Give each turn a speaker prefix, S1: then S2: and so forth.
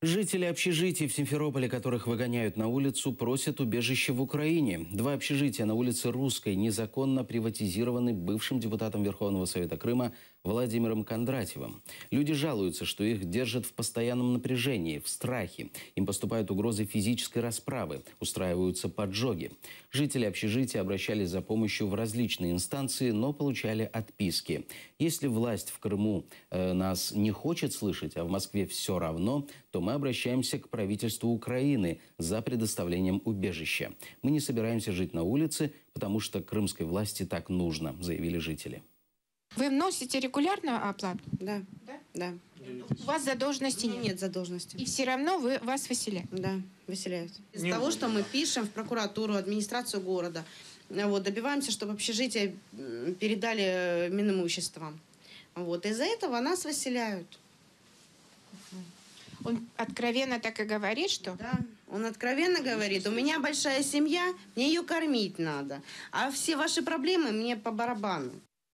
S1: Жители общежитий в Симферополе, которых выгоняют на улицу, просят убежище в Украине. 2 общежития на улице Русской незаконно приватизированы бывшим депутатом Верховного Совета Крыма Владимиром Кондратьевым. Люди жалуются, что их держат в постоянном напряжении, в страхе. Им поступают угрозы физической расправы, устраиваются поджоги. Жители общежития обращались за помощью в различные инстанции, но получали отписки. Если власть в Крыму нас не хочет слышать, а в Москве все равно, то мы обращаемся к правительству Украины за предоставлением убежища. Мы не собираемся жить на улице, потому что крымской власти так нужно, заявили жители.
S2: Вы вносите регулярно оплату?
S3: Да. Да.
S2: У вас задолженности нет?
S3: Нет задолженности.
S2: И все равно вас выселяют?
S3: Да, выселяют. Из-за того, что мы пишем в прокуратуру, администрацию города, добиваемся, чтобы общежитие передали Минимуществом. Из-за этого нас выселяют.
S2: Он откровенно так и говорит, что...
S3: Да, он откровенно говорит, у меня большая семья, мне ее кормить надо, а все ваши проблемы мне по барабану.